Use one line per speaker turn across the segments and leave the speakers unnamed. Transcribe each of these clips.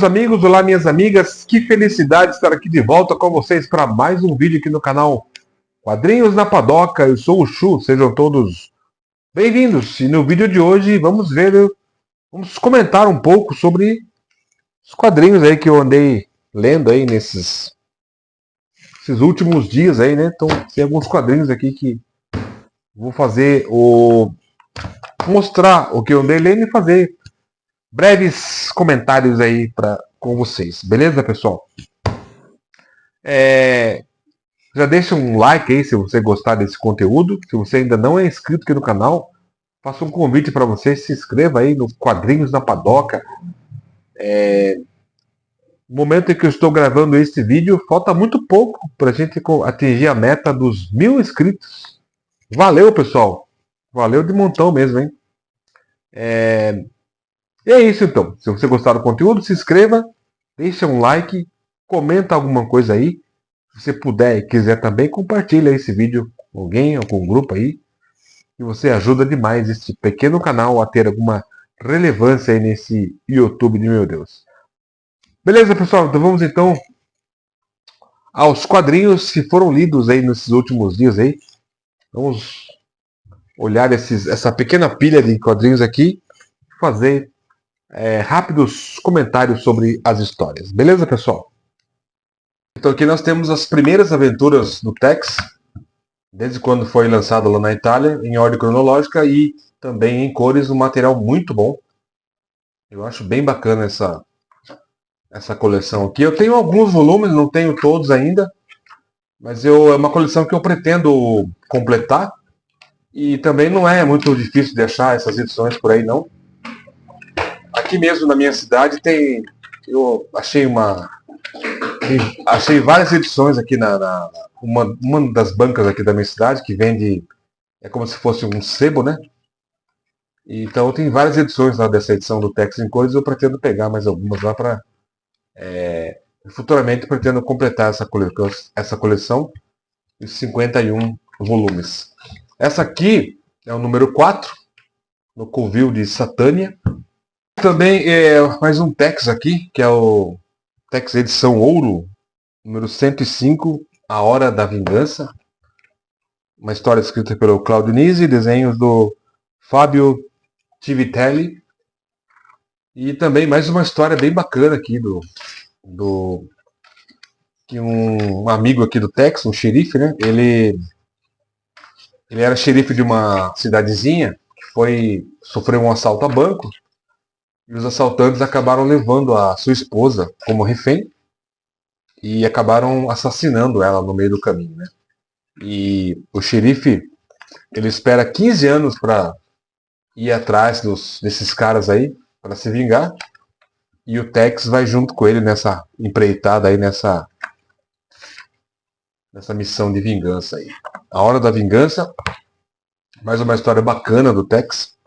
Meus amigos, olá minhas amigas, que felicidade estar aqui de volta com vocês para mais um vídeo aqui no canal Quadrinhos na Padoca. Eu sou o Chu, sejam todos bem-vindos. E no vídeo de hoje vamos comentar um pouco sobre os quadrinhos aí que eu andei lendo aí nesses últimos dias aí, né? Então tem alguns quadrinhos aqui que vou mostrar o que eu andei lendo e fazer breves comentários aí com vocês. Beleza, pessoal? Já deixa um like aí se você gostar desse conteúdo. Se você ainda não é inscrito aqui no canal, faço um convite para você, se inscreva aí no Quadrinhos na Padoca. No momento em que eu estou gravando este vídeo, falta muito pouco para a gente atingir a meta dos 1000 inscritos. Valeu, pessoal! Valeu de montão mesmo, hein? E é isso então. Se você gostar do conteúdo, se inscreva, deixa um like, comenta alguma coisa aí. Se você puder e quiser também, compartilha esse vídeo com alguém ou com um grupo aí. E você ajuda demais este pequeno canal a ter alguma relevância aí nesse YouTube de meu Deus. Beleza, pessoal? Então vamos então aos quadrinhos que foram lidos aí nesses últimos dias aí. Vamos olhar essa pequena pilha de quadrinhos aqui e fazer rápidos comentários sobre as histórias. Beleza, pessoal? Então aqui nós temos as primeiras aventuras do Tex, desde quando foi lançado lá na Itália, em ordem cronológica e também em cores, um material muito bom. Eu acho bem bacana essa coleção aqui. Eu tenho alguns volumes, não tenho todos ainda, mas é uma coleção que eu pretendo completar. E também não é muito difícil de achar essas edições por aí, não. Aqui mesmo na minha cidade eu achei várias edições aqui uma das bancas aqui da minha cidade que vende, é como se fosse um sebo, né? Então tem várias edições lá dessa edição do Tex em cores. Eu pretendo pegar mais algumas lá para futuramente pretendo completar essa coleção de 51 volumes. Essa aqui é o número 4, no Covil de Satânia. Também é mais um Tex aqui, que é o Tex edição Ouro, número 105, A Hora da Vingança. Uma história escrita pelo Claudio Nisi, desenhos do Fábio Civitelli. E também mais uma história bem bacana aqui que um amigo aqui do Tex, um xerife, né? Ele era xerife de uma cidadezinha que sofreu um assalto a banco. E os assaltantes acabaram levando a sua esposa como refém e acabaram assassinando ela no meio do caminho, né? E o xerife, ele espera 15 anos para ir atrás desses caras aí, para se vingar. E o Tex vai junto com ele nessa empreitada aí, nessa missão de vingança aí. A Hora da Vingança, mais uma história bacana do Tex.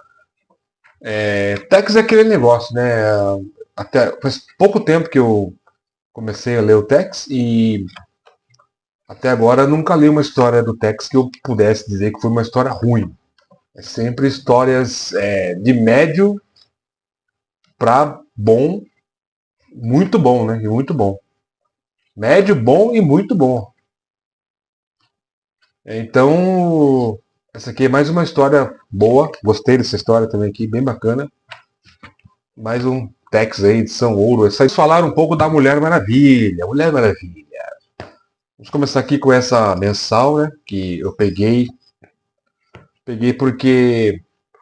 Tex é aquele negócio, né? Até faz pouco tempo que eu comecei a ler o Tex e até agora nunca li uma história do Tex que eu pudesse dizer que foi uma história ruim. É sempre histórias de médio para bom, muito bom, né? E muito bom. Médio, bom e muito bom. Então, essa aqui é mais uma história boa. Gostei dessa história também aqui, bem bacana. Mais um Tex aí, edição Ouro. Vocês falaram um pouco da Mulher Maravilha. Mulher Maravilha. Vamos começar aqui com essa mensal, né? Que eu peguei. Peguei por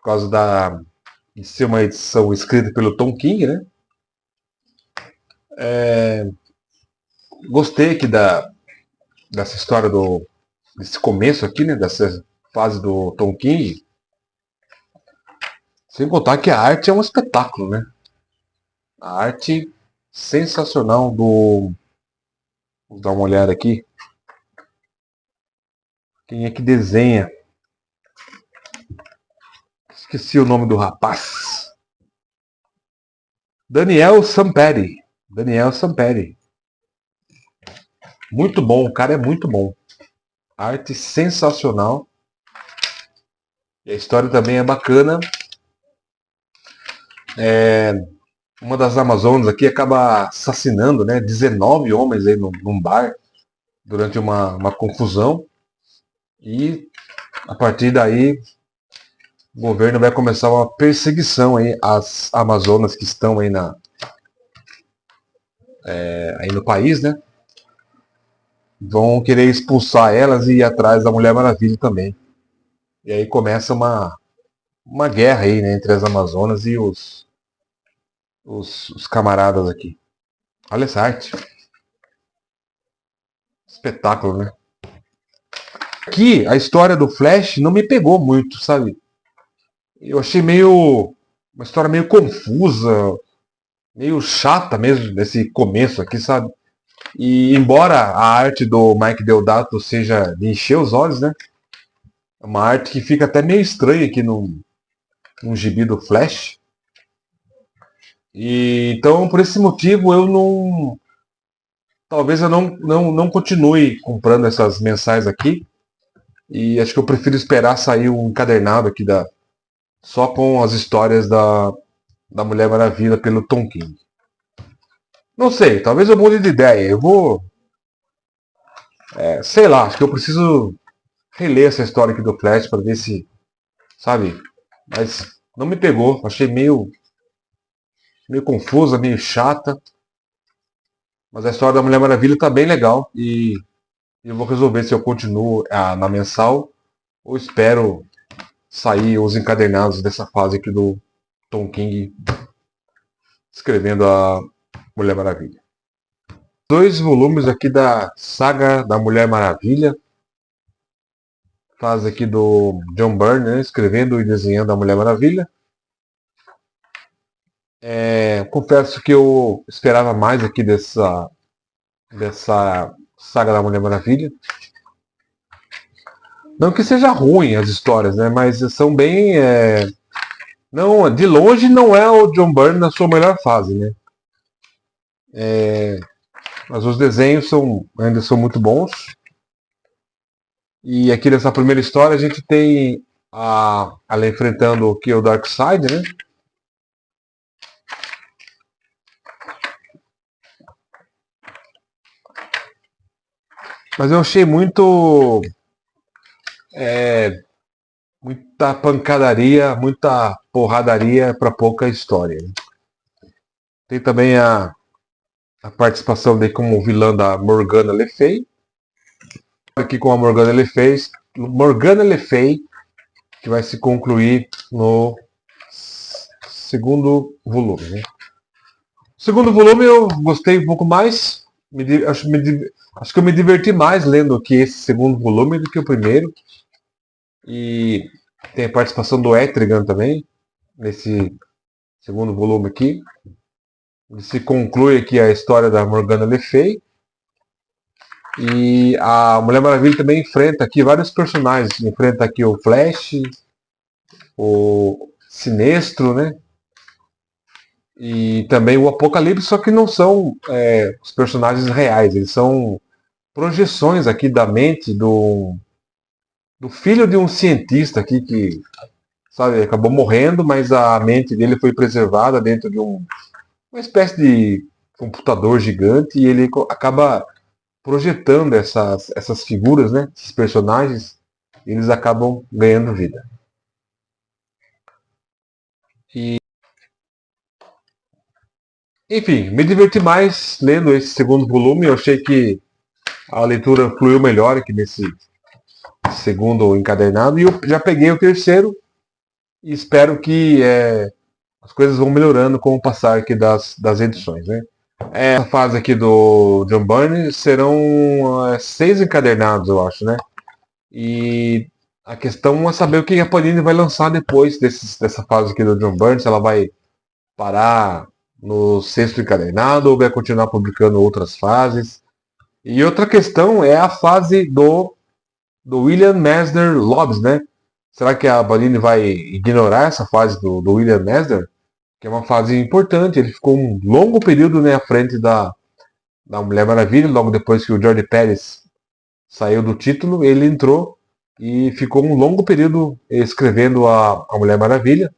causa de ser uma edição escrita pelo Tom King, né? Gostei aqui dessa história desse começo aqui, né? Dessa fase do Tom King. Sem contar que a arte é um espetáculo, né? A arte sensacional do... Vou dar uma olhada aqui. Quem é que desenha? Esqueci o nome do rapaz. Daniel Samperi. Daniel Samperi. Muito bom, o cara é muito bom. Arte sensacional. E a história também é bacana. uma das Amazonas aqui acaba assassinando, né, 19 homens aí num bar durante uma confusão. E a partir daí o governo vai começar uma perseguição aí às Amazonas que estão aí, aí no país, né? Vão querer expulsar elas e ir atrás da Mulher Maravilha também. E aí começa uma guerra aí, né, entre as Amazonas e os camaradas aqui. Olha essa arte. Espetáculo, né? Aqui, a história do Flash não me pegou muito, sabe? Eu achei uma história meio confusa, meio chata mesmo, nesse começo aqui, sabe? E embora a arte do Mike Deodato seja de encher os olhos, né? É uma arte que fica até meio estranha aqui num gibi do Flash. E então, por esse motivo, eu não. Talvez eu não continue comprando essas mensais aqui. E acho que eu prefiro esperar sair um encadernado aqui só com as histórias da Mulher Maravilha pelo Tom King. Não sei, talvez eu mude de ideia. Eu vou. Sei lá, acho que eu preciso reler essa história aqui do Flash para ver se. Sabe? Mas não me pegou. Achei meio confusa, meio chata. Mas a história da Mulher Maravilha tá bem legal. E eu vou resolver se eu continuo na mensal ou espero sair os encadernados dessa fase aqui do Tom King escrevendo a Mulher Maravilha. 2 volumes aqui da saga da Mulher Maravilha. Fase aqui do John Byrne, né, escrevendo e desenhando a Mulher Maravilha. Confesso que eu esperava mais aqui dessa saga da Mulher Maravilha. Não que seja ruim as histórias, né? Mas são bem. Não, de longe não é o John Byrne na sua melhor fase, né? Mas os desenhos ainda são muito bons. E aqui nessa primeira história a gente tem ela enfrentando aqui o Darkseid, né? Mas eu achei muita pancadaria, muita porradaria para pouca história. Tem também a participação dele como vilã da Morgana Le Fay. Aqui com a Morgana Le Fay, que vai se concluir no segundo volume. Né? O segundo volume eu gostei um pouco mais. Acho que eu me diverti mais lendo aqui esse segundo volume do que o primeiro. E tem a participação do Etrigan também, nesse segundo volume aqui. Ele se conclui aqui a história da Morgana Le Fay. E a Mulher Maravilha também enfrenta aqui vários personagens. Enfrenta aqui o Flash, o Sinestro, né? E também o Apocalipse, só que não são os personagens reais. Eles são projeções aqui da mente do filho de um cientista aqui que, sabe, acabou morrendo, mas a mente dele foi preservada dentro de uma espécie de computador gigante e ele acaba projetando essas figuras, né, esses personagens, e eles acabam ganhando vida. Enfim, me diverti mais lendo esse segundo volume. Eu achei que a leitura fluiu melhor aqui nesse segundo encadernado. E eu já peguei o terceiro e espero que as coisas vão melhorando com o passar aqui das edições. Né? Essa fase aqui do John Byrne serão 6 encadernados, eu acho. Né? E a questão é saber o que a Panini vai lançar depois dessa fase aqui do John Byrne. Se ela vai parar no sexto encadernado ou vai continuar publicando outras fases. E outra questão é a fase do William Messner Lobbs, né? Será que a Panini vai ignorar essa fase do William Messner? Que é uma fase importante. Ele ficou um longo período, né, à frente da Mulher Maravilha. Logo depois que o Jordi Pérez saiu do título, ele entrou e ficou um longo período escrevendo a Mulher Maravilha.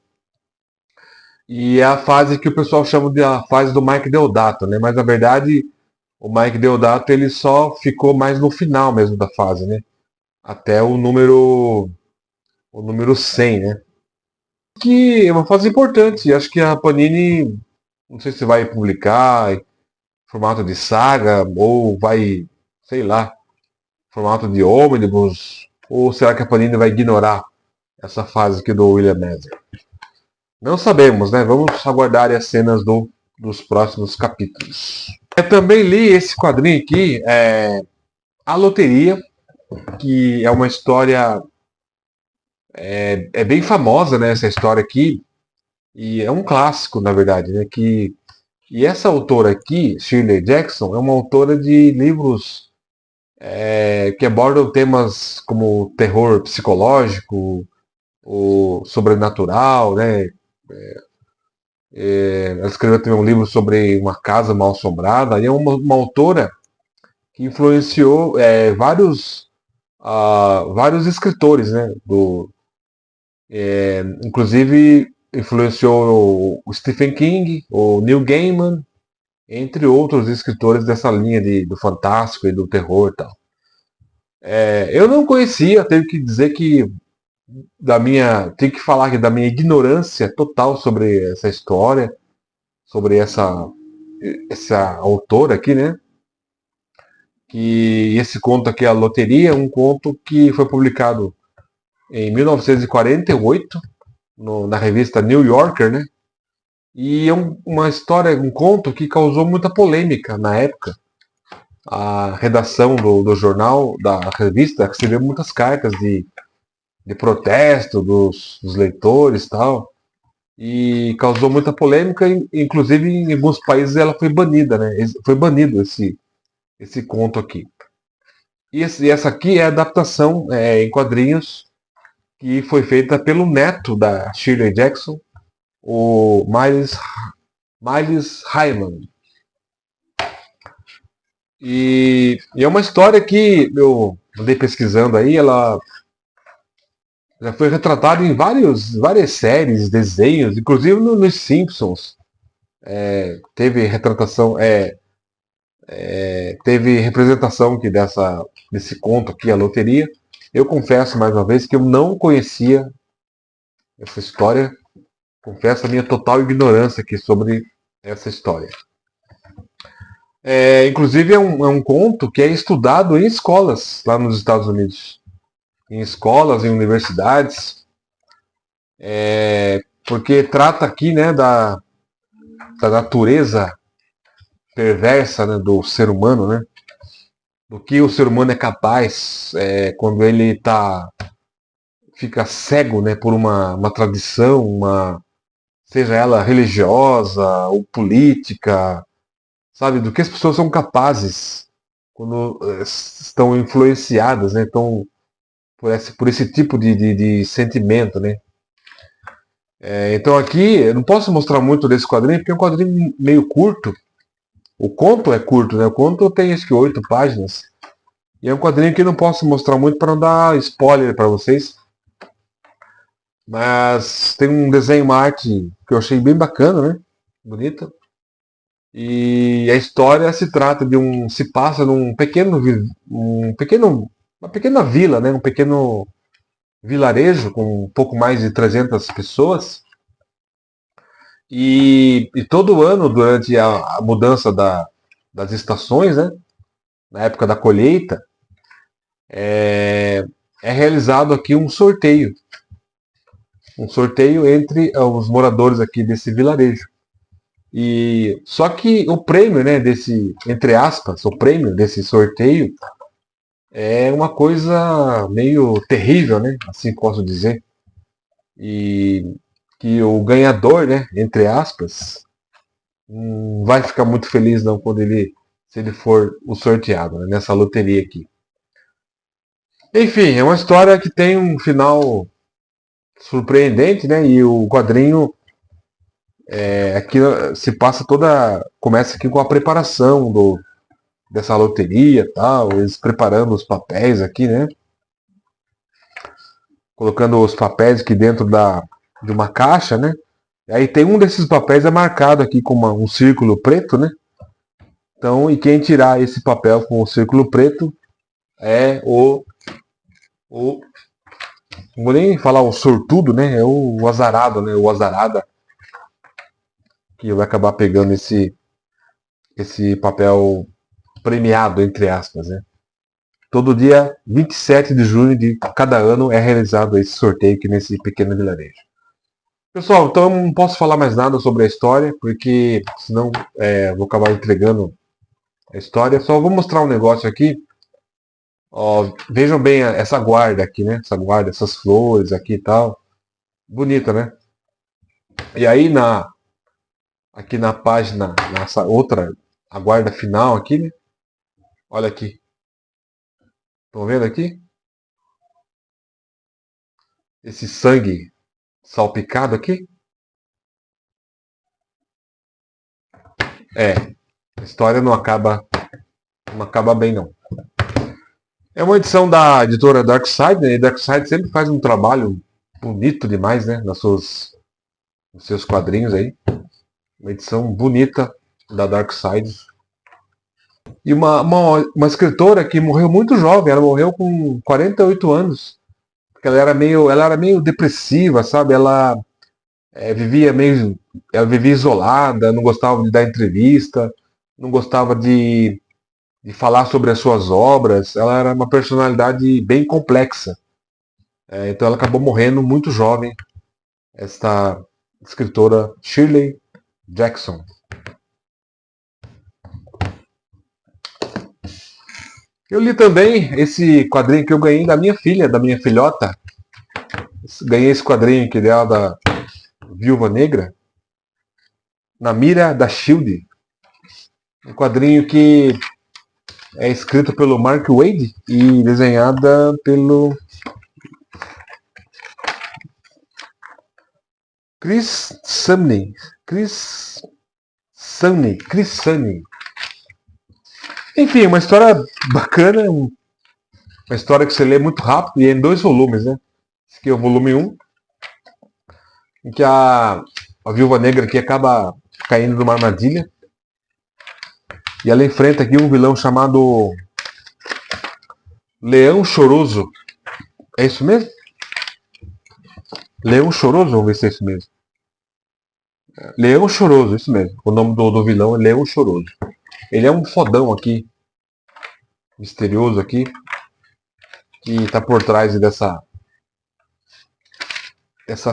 E é a fase que o pessoal chama de a fase do Mike Deodato, né? Mas na verdade o Mike Deodato ele só ficou mais no final mesmo da fase, né? Até o número 100, né? Que é uma fase importante. Acho que a Panini, não sei se vai publicar em formato de saga ou vai, sei lá, formato de ônibus, ou será que a Panini vai ignorar essa fase aqui do William Mazer? Não sabemos, né? Vamos aguardar as cenas dos próximos capítulos. Eu também li esse quadrinho aqui, A Loteria, que é uma história bem famosa, né? Essa história aqui, e é um clássico, na verdade, né? E essa autora aqui, Shirley Jackson, é uma autora de livros que abordam temas como terror psicológico, o sobrenatural, né? Ela escreveu também um livro sobre uma casa mal assombrada. E é uma autora que influenciou vários escritores, né? Inclusive influenciou o Stephen King, o Neil Gaiman, entre outros escritores dessa linha do fantástico e do terror e tal. Eu não conhecia, tenho que dizer que tenho que falar aqui da minha ignorância total sobre essa história, sobre essa autora aqui, né? Que esse conto aqui, A Loteria, é um conto que foi publicado em 1948 na revista New Yorker, né? E é uma história, um conto que causou muita polêmica na época. A redação do jornal, da revista, recebeu muitas cartas de protesto dos leitores e tal. E causou muita polêmica, inclusive em alguns países ela foi banida, né? Foi banido esse conto aqui. E essa aqui é a adaptação em quadrinhos que foi feita pelo neto da Shirley Jackson, o Miles Hyman. E é uma história que eu andei pesquisando aí, ela já foi retratada em várias séries, desenhos, inclusive nos Simpsons. Teve retratação, teve representação aqui desse conto aqui, A Loteria. Eu confesso mais uma vez que eu não conhecia essa história. Confesso a minha total ignorância aqui sobre essa história. Inclusive é um conto que é estudado em escolas lá nos Estados Unidos. Em escolas, em universidades. Porque trata aqui, né, da natureza perversa, né, do ser humano, né? Do que o ser humano é capaz quando ele fica cego, né, por uma tradição, seja ela religiosa ou política, sabe, do que as pessoas são capazes quando estão influenciadas, né, então, por esse tipo de sentimento, né. Então aqui, eu não posso mostrar muito desse quadrinho, porque é um quadrinho meio curto. O conto é curto, né, o conto tem acho que 8 páginas, e é um quadrinho que eu não posso mostrar muito para não dar spoiler para vocês. Mas tem um desenho, uma arte que eu achei bem bacana, né, bonita. E a história se passa num uma pequena vila, né, um pequeno vilarejo com um pouco mais de 300 pessoas. E todo ano, durante a mudança das estações, né, na época da colheita, é realizado aqui um sorteio. Um sorteio entre os moradores aqui desse vilarejo. E só que o prêmio, né, entre aspas, o prêmio desse sorteio é uma coisa meio terrível, né, assim posso dizer. E que o ganhador, né, entre aspas, não vai ficar muito feliz não se ele for o sorteado, né, nessa loteria aqui. Enfim, é uma história que tem um final surpreendente, né, e o quadrinho aqui começa aqui com a preparação dessa loteria, tal, eles preparando os papéis aqui, né? Colocando os papéis aqui dentro de uma caixa, né? E aí tem um desses papéis é marcado aqui com um círculo preto, né? Então, e quem tirar esse papel com o círculo preto é o não vou nem falar o sortudo, né? É o azarado, né? O azarada que vai acabar pegando esse papel premiado, entre aspas, né? Todo dia 27 de junho de cada ano é realizado esse sorteio aqui nesse pequeno vilarejo. Pessoal, então eu não posso falar mais nada sobre a história, porque senão vou acabar entregando a história. Só vou mostrar um negócio aqui. Ó, vejam bem essa guarda aqui, né? Essa guarda, essas flores aqui e tal. Bonita, né? E aí aqui na página, nessa outra, a guarda final aqui, né? Olha aqui. Estão vendo aqui? Esse sangue salpicado aqui? A história não acaba bem não. É uma edição da editora Darkside, né? E Darkside sempre faz um trabalho bonito demais, né? Nos seus quadrinhos aí. Uma edição bonita da Darkside. E uma escritora que morreu muito jovem, ela morreu com 48 anos. Porque ela era meio depressiva, sabe? Ela vivia isolada, não gostava de dar entrevista, não gostava de falar sobre as suas obras. Ela era uma personalidade bem complexa. Então ela acabou morrendo muito jovem, esta escritora Shirley Jackson. Eu li também esse quadrinho que eu ganhei da minha filha, da minha filhota. Ganhei esse quadrinho aqui dela, da Viúva Negra, Na Mira da Shield. Um quadrinho que é escrito pelo Mark Waid e desenhada pelo Chris Samney. Enfim, uma história bacana, uma história que você lê muito rápido e é em 2 volumes, né? Esse aqui é o volume 1, em que a Viúva Negra aqui acaba caindo numa armadilha. E ela enfrenta aqui um vilão chamado Leão Choroso. É isso mesmo? Leão Choroso? Vamos ver se é isso mesmo. Leão Choroso, isso mesmo. O nome do vilão é Leão Choroso. Ele é um fodão aqui, misterioso aqui, que tá por trás dessa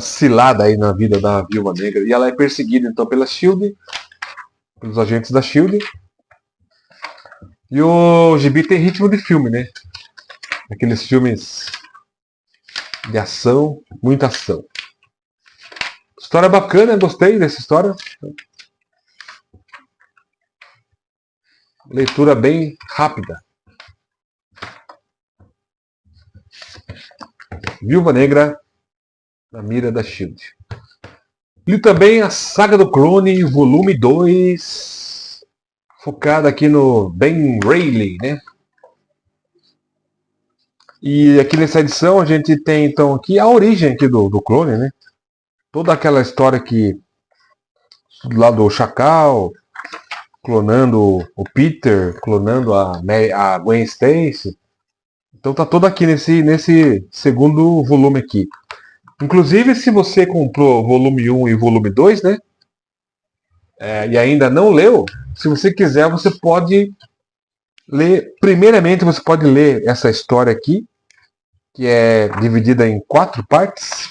cilada aí na vida da Viúva Negra. E ela é perseguida então pela SHIELD, pelos agentes da SHIELD. E o gibi tem ritmo de filme, né? Aqueles filmes de ação, muita ação. História bacana, gostei dessa história. Leitura bem rápida. Viúva Negra, Na Mira da SHIELD. Li também a Saga do Clone, volume 2, focada aqui no Ben Reilly, né? E aqui nessa edição a gente tem então aqui a origem aqui do clone, né? Toda aquela história que lá do Chacal, clonando o Peter, clonando a Gwen Stacy. Então tá todo aqui nesse segundo volume aqui. Inclusive, se você comprou volume 1 e volume 2, né? E ainda não leu, se você quiser, você pode ler. Primeiramente, você pode ler essa história aqui, que é dividida em 4 partes.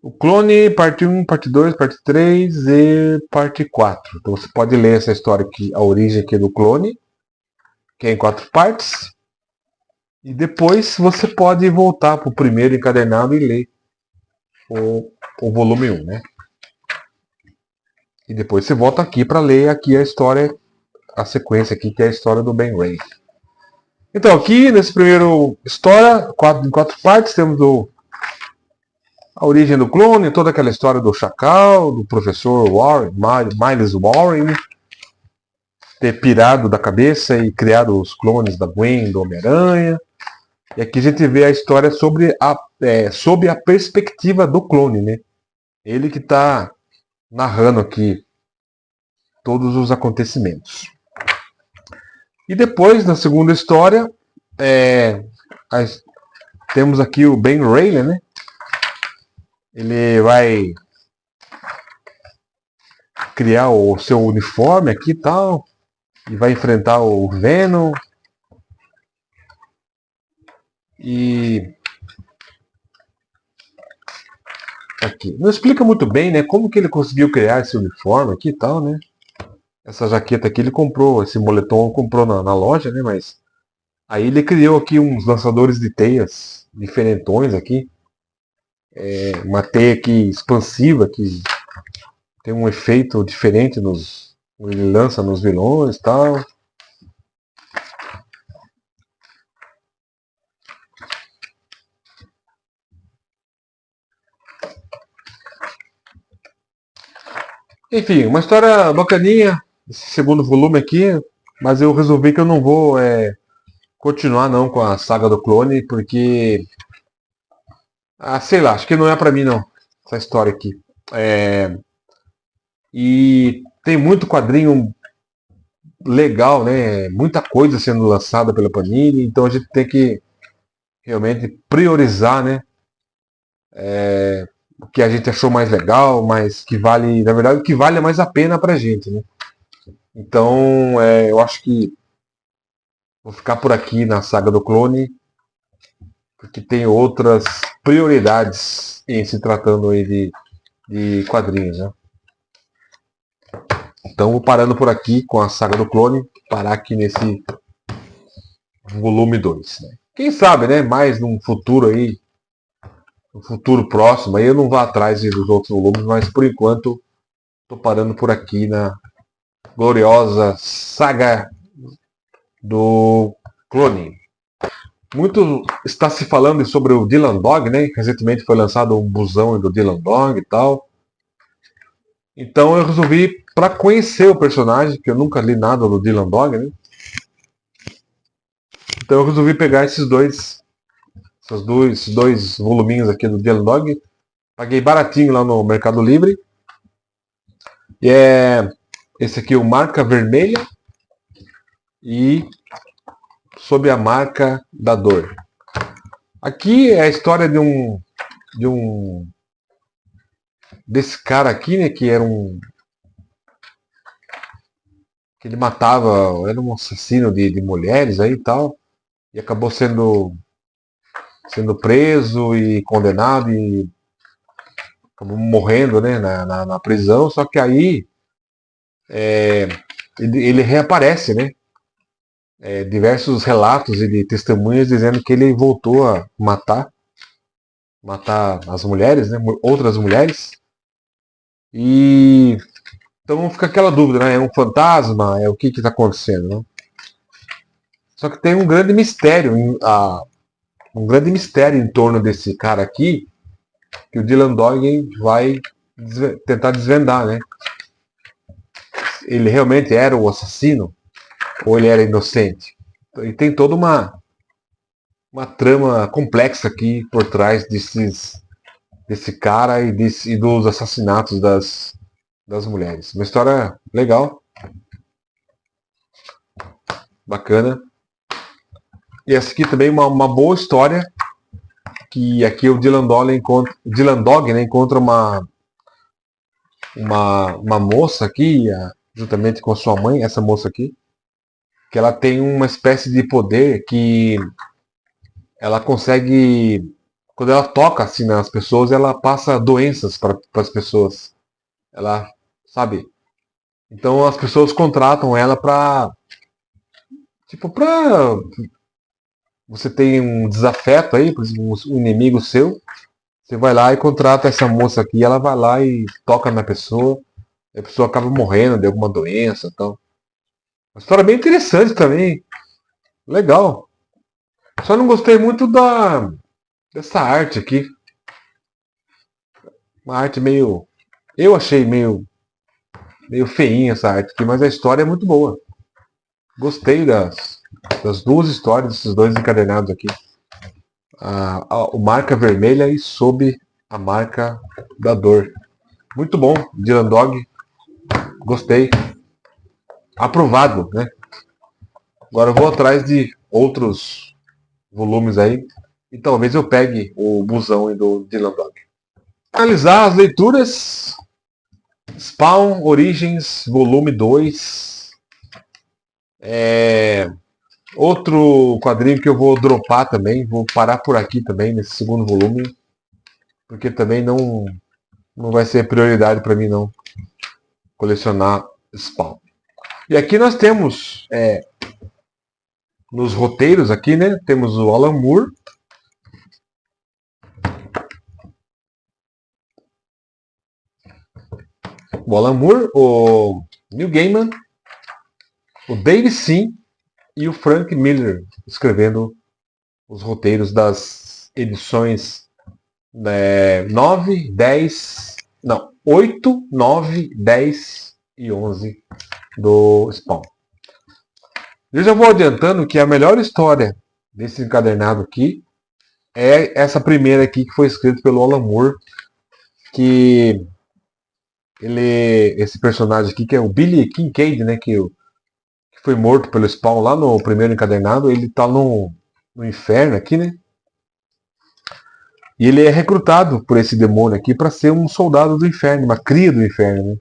O Clone, parte 1, parte 2, parte 3 e parte 4. Então você pode ler essa história aqui, a origem aqui do Clone, que é em 4 partes. E depois você pode voltar para o primeiro encadernado e ler o volume 1, né? E depois você volta aqui para ler aqui a história, a sequência aqui, que é a história do Ben Reilly. Então aqui, nesse primeiro história, em 4 partes, temos a origem do clone, toda aquela história do Chacal, do professor Warren, Miles Warren, ter pirado da cabeça e criado os clones da Gwen, do Homem-Aranha. E aqui a gente vê a história sob a perspectiva do clone, né? Ele que está narrando aqui todos os acontecimentos. E depois, na segunda história, temos aqui o Ben Rayleigh, né? Ele vai criar o seu uniforme aqui e tal, e vai enfrentar o Venom. E aqui não explica muito bem, né, como que ele conseguiu criar esse uniforme aqui e tal, né? Essa jaqueta aqui ele comprou, esse moletom comprou na loja, né? Mas aí ele criou aqui uns lançadores de teias diferentões aqui, uma teia aqui expansiva que tem um efeito diferente ele lança nos vilões e tal. Enfim, uma história bacaninha, esse segundo volume aqui, mas eu resolvi que eu não vou continuar não com a saga do clone, porque, sei lá, acho que não é pra mim não, essa história aqui. E tem muito quadrinho legal, né? Muita coisa sendo lançada pela Panini, então a gente tem que realmente priorizar, né? O que a gente achou mais legal, mas que vale, na verdade, o que vale mais a pena pra gente, né? Então, eu acho que vou ficar por aqui na saga do clone, porque tem outras prioridades em se tratando aí de quadrinhos, né? Então, vou parando por aqui com a saga do clone, parar aqui nesse volume 2. Né? Quem sabe, né? Mais num futuro aí, no futuro próximo, aí eu não vou atrás dos outros volumes, mas por enquanto estou parando por aqui na gloriosa saga do clone. Muito está se falando sobre o Dylan Dog, né? Recentemente foi lançado um busão do Dylan Dog e tal. Então eu resolvi, para conhecer o personagem, que eu nunca li nada do Dylan Dog, né? Então eu resolvi pegar esses dois voluminhos aqui do Dylan Dog. Paguei baratinho lá no Mercado Livre. E esse aqui, o Marca Vermelha e Sob a Marca da Dor. Aqui é a história desse cara aqui, né, que ele matava, era um assassino de mulheres aí e tal, e acabou sendo preso e condenado e acabou morrendo, né, na prisão, só que aí ele reaparece, né? Diversos relatos e de testemunhas dizendo que ele voltou a matar as mulheres, né, outras mulheres. E então fica aquela dúvida, né? É um fantasma? É o que está acontecendo? Né? Só que tem um grande mistério, em torno desse cara aqui, que o Dylan Dog vai tentar desvendar, né? Ele realmente era o assassino ou ele era inocente? E tem toda uma trama complexa aqui por trás desse cara e dos assassinatos das mulheres. Uma história legal, bacana. E essa aqui também é uma boa história, que aqui o Dylan Dog, né, encontra uma moça aqui, juntamente com a sua mãe, essa moça aqui, que ela tem uma espécie de poder que ela consegue, quando ela toca assim nas pessoas, ela passa doenças para as pessoas. Ela, sabe? Então as pessoas contratam ela pra você tem um desafeto aí, por exemplo, um inimigo seu, você vai lá e contrata essa moça aqui, ela vai lá e toca na pessoa, e a pessoa acaba morrendo de alguma doença, então. Uma história bem interessante também, legal. Só não gostei muito dessa arte aqui, uma arte meio, eu achei meio feinha essa arte aqui, mas a história é muito boa. Gostei das duas histórias desses dois encadernados aqui. a marca vermelha e sob a marca da dor. Muito bom, Dylan Dog. Gostei. Aprovado, né? Agora eu vou atrás de outros volumes aí. E talvez eu pegue o busão aí do Dylan Dog. Analisar as leituras. Spawn Origins, volume 2. Outro quadrinho que eu vou dropar também. Vou parar por aqui também, nesse segundo volume. Porque também não vai ser prioridade para mim não colecionar Spawn. E aqui nós temos nos roteiros aqui, né? Temos o Alan Moore. O Alan Moore, o Neil Gaiman, o Dave Sim e o Frank Miller escrevendo os roteiros das edições 9, 10, não, 8, 9, 10 e 11 do Spawn. Eu já vou adiantando que a melhor história desse encadernado aqui é essa primeira aqui que foi escrita pelo Alan Moore, que esse personagem aqui que é o Billy Kincaid, né, que foi morto pelo Spawn lá no primeiro encadernado, ele tá no inferno aqui, né? E ele é recrutado por esse demônio aqui para ser um soldado do inferno, uma cria do inferno, né?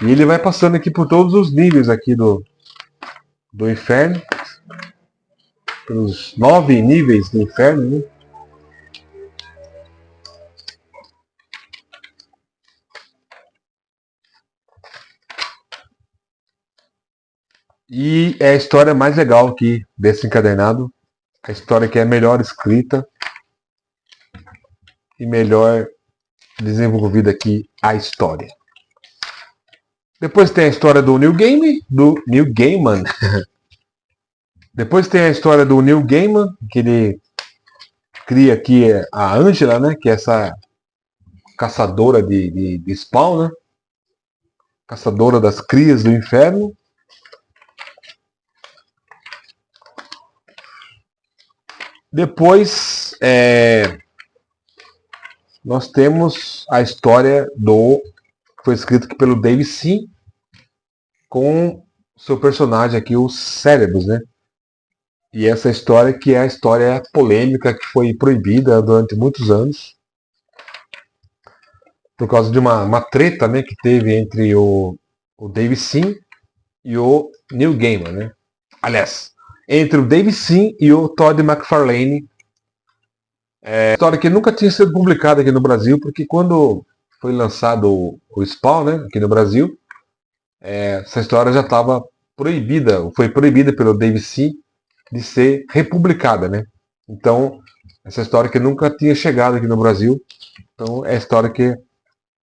E ele vai passando aqui por todos os níveis aqui do inferno, pelos 9 níveis do inferno, né? E é a história mais legal aqui desse encadernado, a história que é melhor escrita e melhor desenvolvida aqui a história. Depois tem a história do Neil Gaiman. Depois tem a história do Neil Gaiman, que ele cria aqui a Angela, né? Que é essa caçadora de Spawn, né? Caçadora das crias do inferno. Depois nós temos a história que foi escrito aqui pelo Dave Sim, com seu personagem aqui, os Cérebros, né? E essa história que é a história polêmica que foi proibida durante muitos anos por causa de uma treta, né, que teve entre o Dave Sim e o Neil Gaiman, né? Aliás, entre o Dave Sim e o Todd McFarlane. História que nunca tinha sido publicada aqui no Brasil, porque quando foi lançado o Spawn, né, aqui no Brasil, essa história já estava proibida, foi proibida pelo Dave Sim de ser republicada, né? Então, essa história que nunca tinha chegado aqui no Brasil, então é a história que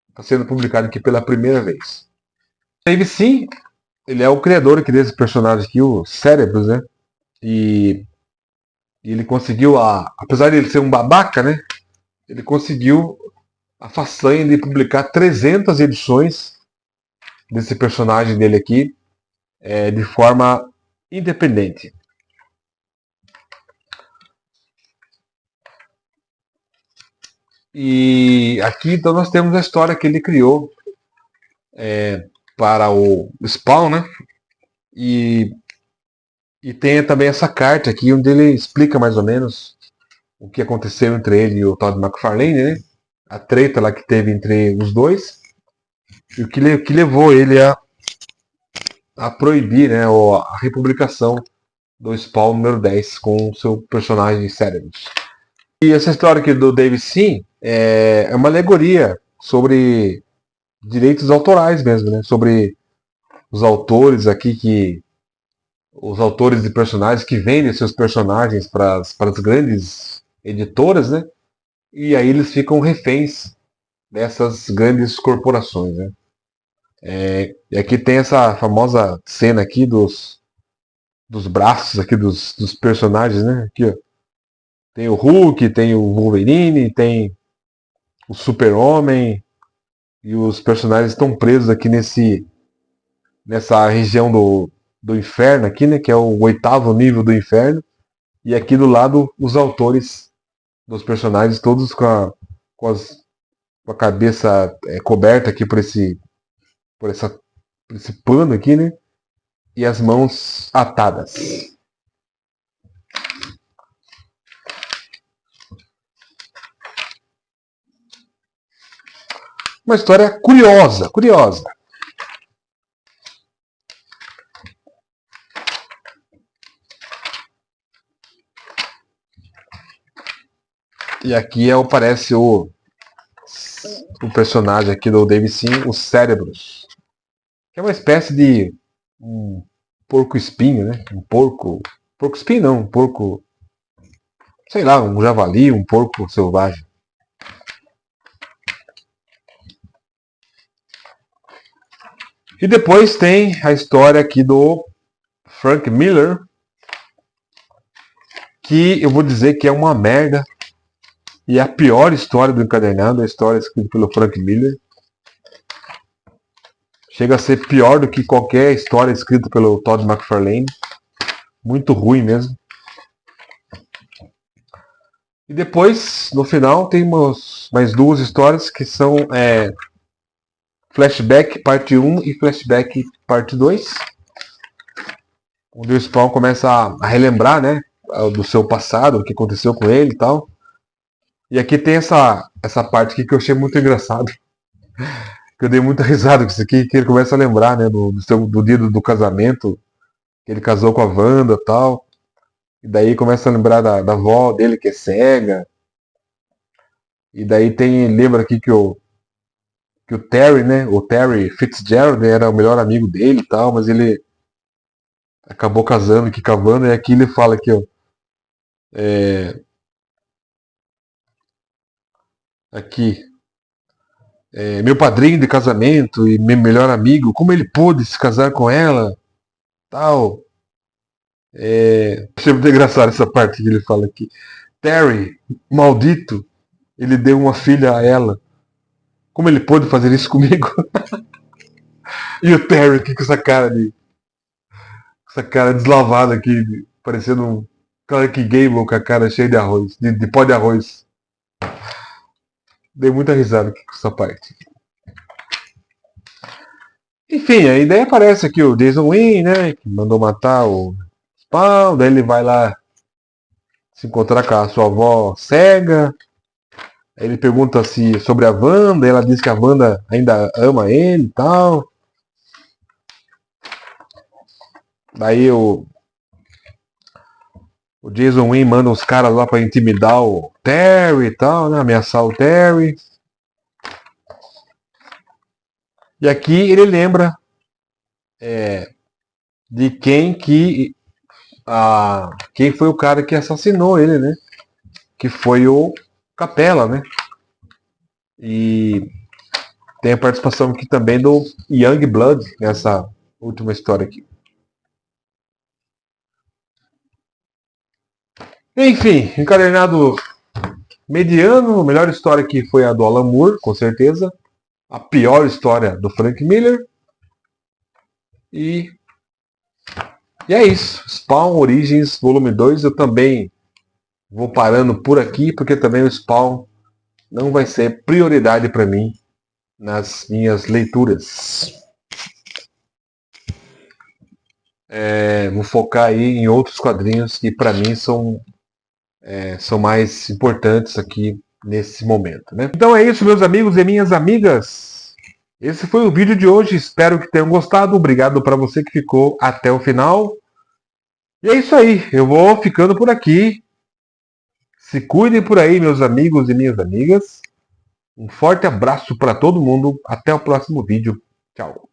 está sendo publicada aqui pela primeira vez. Dave Sim, ele é o criador aqui desse personagem aqui, o Cérebros, né? E ele conseguiu, apesar de ele ser um babaca, né? Ele conseguiu a façanha de publicar 300 edições desse personagem dele aqui de forma independente. E aqui então nós temos a história que ele criou para o Spawn, né? E tem também essa carta aqui onde ele explica mais ou menos o que aconteceu entre ele e o Todd McFarlane, né? A treta lá que teve entre os dois e o que levou ele a proibir, né, a republicação do Spawn número 10 com o seu personagem Cérebros. E essa história aqui do Dave Sim é uma alegoria sobre direitos autorais mesmo, né? Sobre os autores aqui os autores de personagens que vendem seus personagens para as grandes editoras, né? E aí eles ficam reféns dessas grandes corporações, né? E aqui tem essa famosa cena aqui dos braços aqui dos personagens, né? Aqui, ó. Tem o Hulk, tem o Wolverine, tem o Super-Homem, e os personagens estão presos aqui nessa região do inferno aqui, né? Que é o 8º nível do inferno. E aqui do lado os autores dos personagens, todos com a cabeça coberta aqui por esse pano aqui, né? E as mãos atadas. Uma história curiosa, curiosa. E aqui parece o personagem aqui do Dave Sim, o Cérebros. Que é uma espécie de um porco espinho, né? Um porco. Porco espinho não, um porco. Sei lá, um javali, um porco selvagem. E depois tem a história aqui do Frank Miller, que eu vou dizer que é uma merda. E é a pior história do encadernado, a história escrita pelo Frank Miller. Chega a ser pior do que qualquer história escrita pelo Todd McFarlane. Muito ruim mesmo. E depois, no final, tem mais duas histórias que são Flashback Parte 1 e Flashback Parte 2. Onde o Spawn começa a relembrar, né, do seu passado, o que aconteceu com ele e tal. E aqui tem essa parte aqui que eu achei muito engraçado. Que eu dei muita risada com isso aqui, que ele começa a lembrar, né, do dia do casamento, que ele casou com a Wanda e tal. E daí começa a lembrar da avó dele, que é cega. E daí lembra aqui que o Terry, né, o Terry Fitzgerald era o melhor amigo dele e tal, mas ele acabou casando aqui com a Wanda, e aqui ele fala aqui, ó. Aqui. Meu padrinho de casamento e meu melhor amigo, como ele pôde se casar com ela, tal. Achei muito engraçado essa parte que ele fala aqui. Terry, maldito, ele deu uma filha a ela. Como ele pôde fazer isso comigo? E o Terry aqui com essa cara deslavada aqui, parecendo um Clark Gable com a cara cheia de arroz, de pó de arroz. Dei muita risada aqui com essa parte. Enfim, aí daí aparece aqui o Jason Wynn, né? Que mandou matar o Spawn, daí ele vai lá se encontrar com a sua avó cega. Aí ele pergunta sobre a Wanda, ela diz que a Wanda ainda ama ele e tal. Daí o Jason Wynn manda uns caras lá pra intimidar o Terry e tal, né? Ameaçar o Terry. E aqui ele lembra de quem foi o cara que assassinou ele, né? Que foi o Capela, né? E tem a participação aqui também do Young Blood nessa última história aqui. Enfim, encadernado mediano. A melhor história aqui foi a do Alan Moore, com certeza. A pior história do Frank Miller. E é isso. Spawn Origins Volume 2. Eu também vou parando por aqui, porque também o Spawn não vai ser prioridade para mim nas minhas leituras. Vou focar aí em outros quadrinhos que para mim são mais importantes aqui nesse momento, né? Então é isso, meus amigos e minhas amigas. Esse foi o vídeo de hoje. Espero que tenham gostado. Obrigado para você que ficou até o final. E é isso aí. Eu vou ficando por aqui. Se cuidem por aí, meus amigos e minhas amigas. Um forte abraço para todo mundo. Até o próximo vídeo. Tchau.